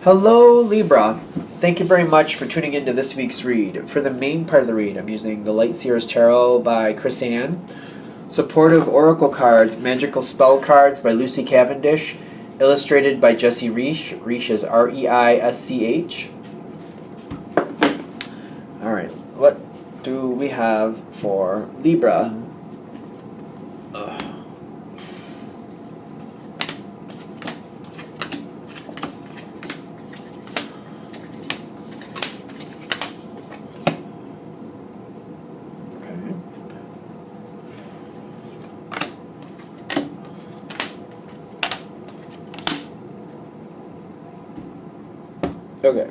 Hello, Libra. Thank you very much for tuning into this week's read. For the main part of the read, I'm using the Light Seers Tarot by Chris Ann, Supportive Oracle Cards, Magical Spell Cards by Lucy Cavendish, illustrated by Jesse Reisch. Reisch is R-E-I-S-C-H. Alright, what do we have for Libra? Okay.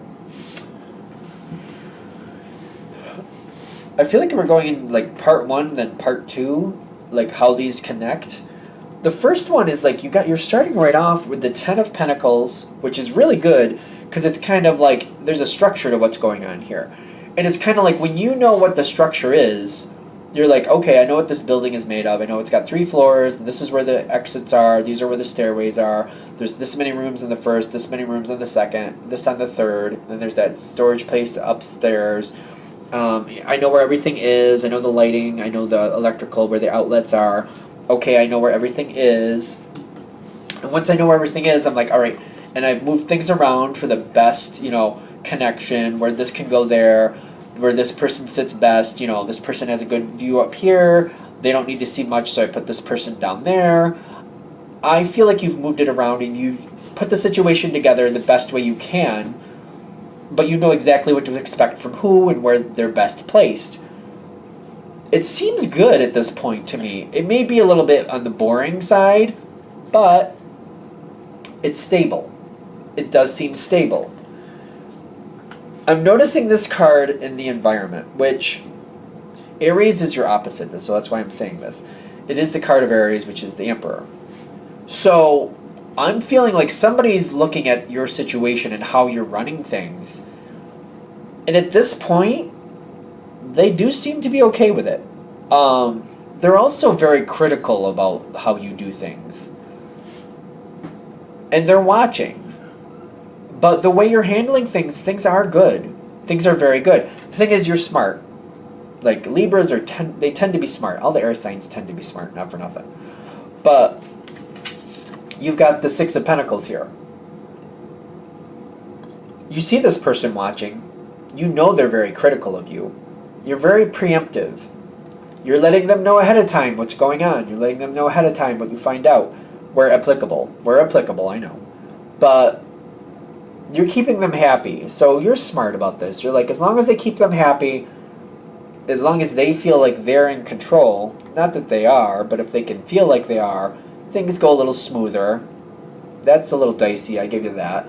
I feel like we're going in like part one, then part two, like how these connect. The first one is like you're starting right off with the Ten of Pentacles, which is really good because it's kind of like there's a structure to what's going on here. And it's kind of like when you know what the structure is, you're like, okay, I know what this building is made of. I know it's got 3 floors. And this is where the exits are. These are where the stairways are. There's this many rooms in the first, this many rooms on the second, this on the third. Then there's that storage place upstairs. I know where everything is. I know the lighting. I know the electrical, where the outlets are. Okay, I know where everything is. And once I know where everything is, I'm like, all right. And I've moved things around for the best, connection, where this can go there, where this person sits best. This person has a good view up here. They don't need to see much, so I put this person down there. I feel like you've moved it around and you put the situation together the best way you can, but you know exactly what to expect from who and where they're best placed. It seems good at this point to me. It may be a little bit on the boring side, but it's stable. It does seem stable. I'm noticing this card in the environment, which Aries is your opposite, so that's why I'm saying this. It is the card of Aries, which is the Emperor. So I'm feeling like somebody's looking at your situation and how you're running things. And at this point, they do seem to be okay with it. They're also very critical about how you do things. And they're watching. But the way you're handling things are good. Things are very good. The thing is, you're smart. Like, Libras they tend to be smart. All the air signs tend to be smart, not for nothing. But you've got the Six of Pentacles here. You see this person watching. You know they're very critical of you. You're very preemptive. You're letting them know ahead of time what's going on. You're letting them know ahead of time what you find out. Where applicable. Where applicable, I know. But you're keeping them happy. So you're smart about this. You're like, as long as they keep them happy, as long as they feel like they're in control, not that they are, but if they can feel like they are, things go a little smoother. That's a little dicey, I give you that.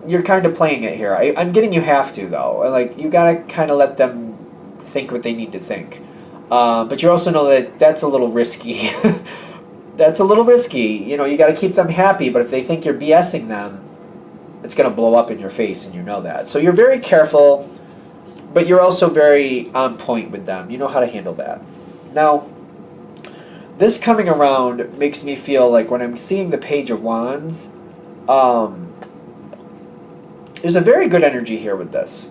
You're kind of playing it here. I'm getting you have to, though. Like, you gotta kind of let them think what they need to think. But you also know that that's a little risky. That's a little risky. You gotta keep them happy, but if they think you're BSing them, it's gonna blow up in your face, and you know that. So you're very careful, but you're also very on point with them. You know how to handle that. Now, this coming around makes me feel like when I'm seeing the Page of Wands, there's a very good energy here with this.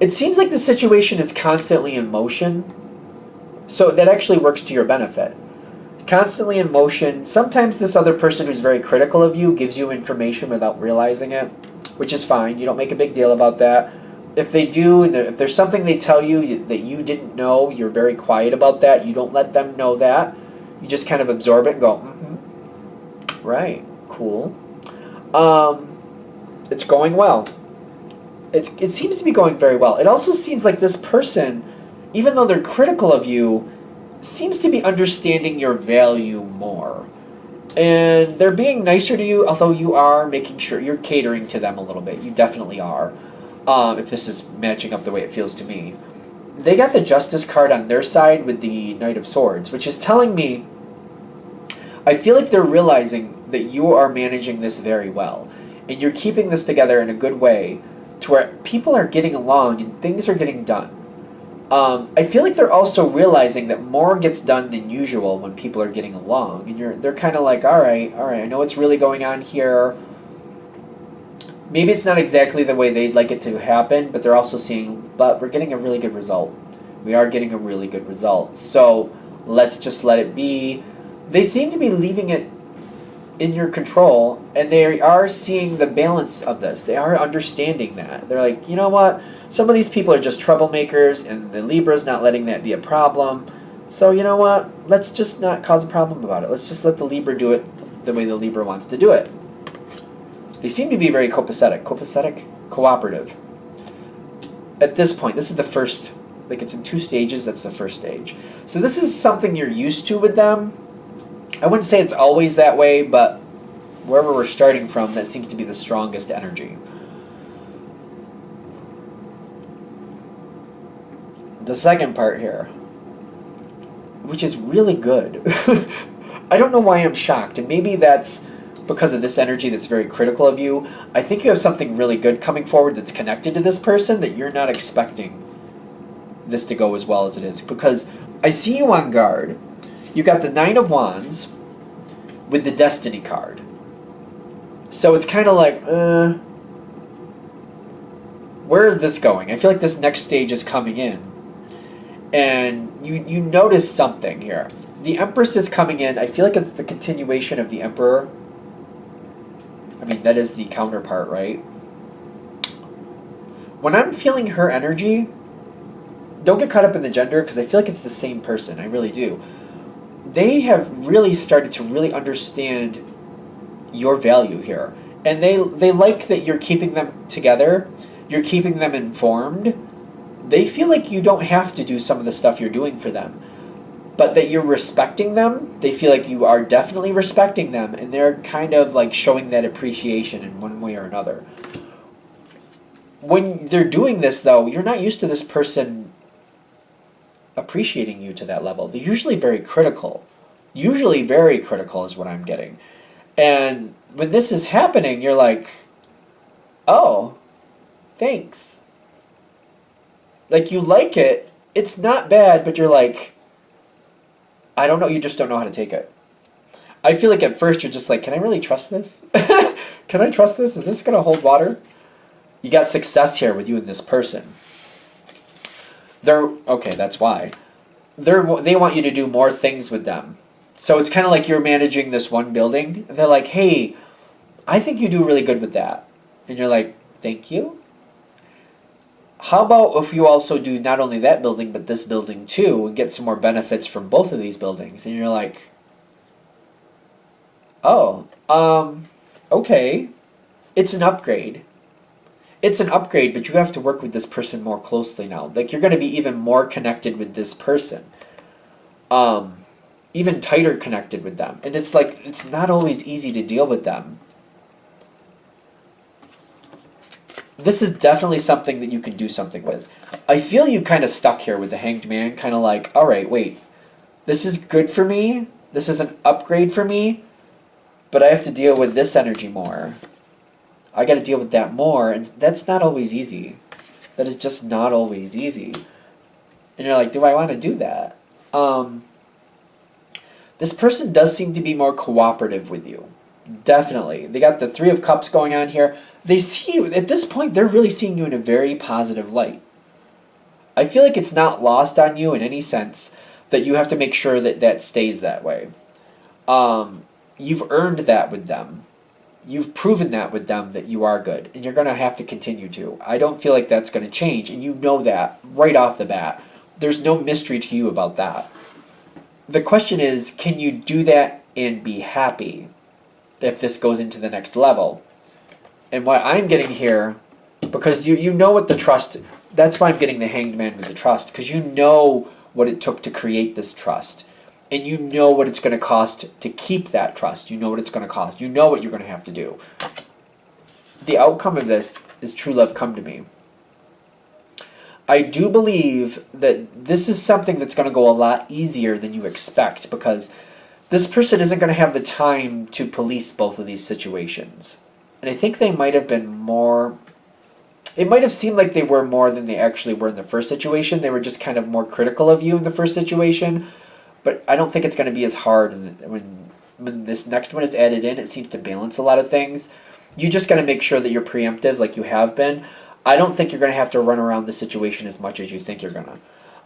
It seems like the situation is constantly in motion, so that actually works to your benefit. Constantly in motion. Sometimes this other person who's very critical of you gives you information without realizing it, which is fine. You don't make a big deal about that. If they do, if there's something they tell you that you didn't know, you're very quiet about that. You don't let them know that. You just kind of absorb it and go, mm-hmm. Right, cool. It's going well. It seems to be going very well. It also seems like this person, even though they're critical of you, seems to be understanding your value more. And they're being nicer to you, although you are making sure you're catering to them a little bit. You definitely are. If this is matching up the way it feels to me. They got the Justice card on their side with the Knight of Swords, which is telling me, I feel like they're realizing that you are managing this very well. And you're keeping this together in a good way to where people are getting along and things are getting done. I feel like they're also realizing that more gets done than usual when people are getting along, and they're kind of like, all right, I know what's really going on here. Maybe it's not exactly the way they'd like it to happen, but they're also seeing, but we're getting a really good result. We are getting a really good result. So let's just let it be. They seem to be leaving it in your control, and they are seeing the balance of this. They are understanding that. They're like, you know what? Some of these people are just troublemakers, and the Libra's not letting that be a problem. So you know what? Let's just not cause a problem about it. Let's just let the Libra do it the way the Libra wants to do it. They seem to be very cooperative. At this point, this is the first, like it's in 2 stages, that's the first stage. So this is something you're used to with them. I wouldn't say it's always that way, but wherever we're starting from, that seems to be the strongest energy. The second part here, which is really good. I don't know why I'm shocked, and maybe that's because of this energy that's very critical of you. I think you have something really good coming forward that's connected to this person that you're not expecting this to go as well as it is. Because I see you on guard. You got the 9 of Wands with the Destiny card. So it's kind of like, where is this going? I feel like this next stage is coming in. And you notice something here. The Empress is coming in. I feel like it's the continuation of the Emperor. I mean, that is the counterpart, right? When I'm feeling her energy, don't get caught up in the gender, because I feel like it's the same person. I really do. They have really started to really understand your value here. And they like that you're keeping them together. You're keeping them informed. They feel like you don't have to do some of the stuff you're doing for them, but that you're respecting them. They feel like you are definitely respecting them, and they're kind of like showing that appreciation in one way or another. When they're doing this, though, you're not used to this person appreciating you to that level. They're usually very critical. Usually very critical is what I'm getting. And when this is happening, you're like, oh, thanks. Like, you like it. It's not bad, but you're like, I don't know. You just don't know how to take it. I feel like at first you're just like, can I really trust this? Can I trust this? Is this going to hold water? You got success here with you and this person. Okay, that's why. They want you to do more things with them. So it's kind of like you're managing this one building. And they're like, hey, I think you do really good with that. And you're like, thank you. How about if you also do not only that building, but this building too, and get some more benefits from both of these buildings? And you're like, oh, okay. It's an upgrade. It's an upgrade, but you have to work with this person more closely now. Like, you're going to be even more connected with this person. Even tighter connected with them. And it's like, it's not always easy to deal with them. This is definitely something that you can do something with. I feel you kind of stuck here with the Hanged Man, kind of like, all right, wait, this is good for me, this is an upgrade for me, but I have to deal with this energy more. I got to deal with that more, and that's not always easy. That is just not always easy. And you're like, do I want to do that? This person does seem to be more cooperative with you. Definitely. They got the 3 of Cups going on here. They see you, at this point, they're really seeing you in a very positive light. I feel like it's not lost on you in any sense that you have to make sure that that stays that way. You've earned that with them. You've proven that with them that you are good, and you're going to have to continue to. I don't feel like that's going to change, and you know that right off the bat. There's no mystery to you about that. The question is, can you do that and be happy if this goes into the next level? And what I'm getting here, because you know what the trust, that's why I'm getting the Hanged Man with the trust, because you know what it took to create this trust. And you know what it's going to cost to keep that trust. You know what it's going to cost. You know what you're going to have to do. The outcome of this is true love come to me. I do believe that this is something that's going to go a lot easier than you expect, because this person isn't going to have the time to police both of these situations. And I think they might have been more it might have seemed like they were more than they actually were in the first situation. They were just kind of more critical of you in the first situation. But I don't think it's going to be as hard when this next one is added in. It seems to balance a lot of things. You just got to make sure that you're preemptive like you have been. I don't think you're going to have to run around the situation as much as you think you're going to.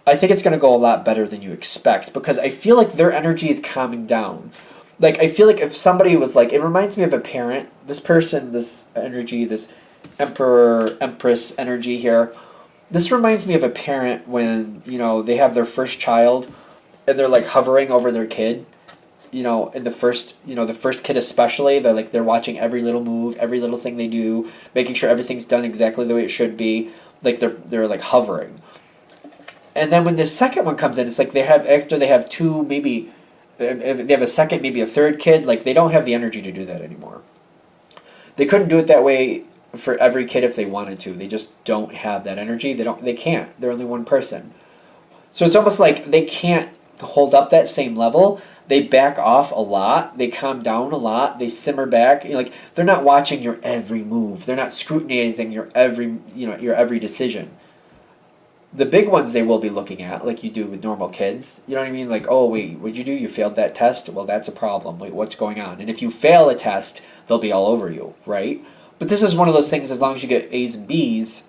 I think it's going to go a lot better than you expect because I feel like their energy is calming down. Like, I feel like if somebody was like, it reminds me of a parent, this person, this energy, this emperor, empress energy here, this reminds me of a parent when, they have their first child and they're like hovering over their kid, in the first kid especially, they're watching every little move, every little thing they do, making sure everything's done exactly the way it should be, like they're like hovering. And then when the second one comes in, it's like after they have two, maybe if they have a second, maybe a third kid, like they don't have the energy to do that anymore. They couldn't do it that way for every kid if they wanted to. They just don't have that energy. They can't. They're only one person. So it's almost like they can't hold up that same level. They back off a lot. They calm down a lot. They simmer back. Like they're not watching your every move. They're not scrutinizing your every decision. The big ones they will be looking at, like you do with normal kids. You know what I mean? Like, oh, wait, what'd you do? You failed that test? Well, that's a problem. Wait, what's going on? And if you fail a test, they'll be all over you, right? But this is one of those things, as long as you get A's and B's,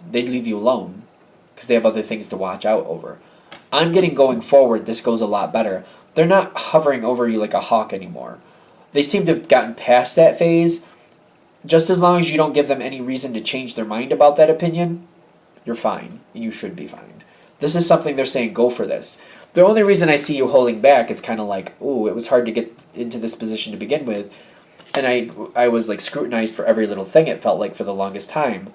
they leave you alone because they have other things to watch out over. I'm getting going forward, this goes a lot better. They're not hovering over you like a hawk anymore. They seem to have gotten past that phase. Just as long as you don't give them any reason to change their mind about that opinion, you're fine, and you should be fine. This is something they're saying, go for this. The only reason I see you holding back is kind of like, oh, it was hard to get into this position to begin with, and I was like scrutinized for every little thing, it felt like, for the longest time.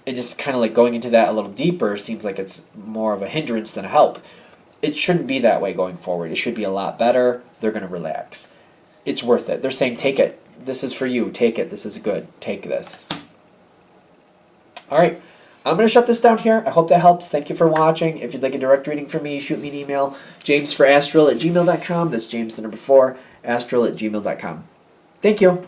And just kind of like going into that a little deeper seems like it's more of a hindrance than a help. It shouldn't be that way going forward. It should be a lot better. They're going to relax. It's worth it. They're saying, take it. This is for you. Take it. This is good. Take this. All right. I'm going to shut this down here. I hope that helps. Thank you for watching. If you'd like a direct reading from me, shoot me an email, jamesforastral@gmail.com. That's James the number 4, astral@gmail.com. Thank you.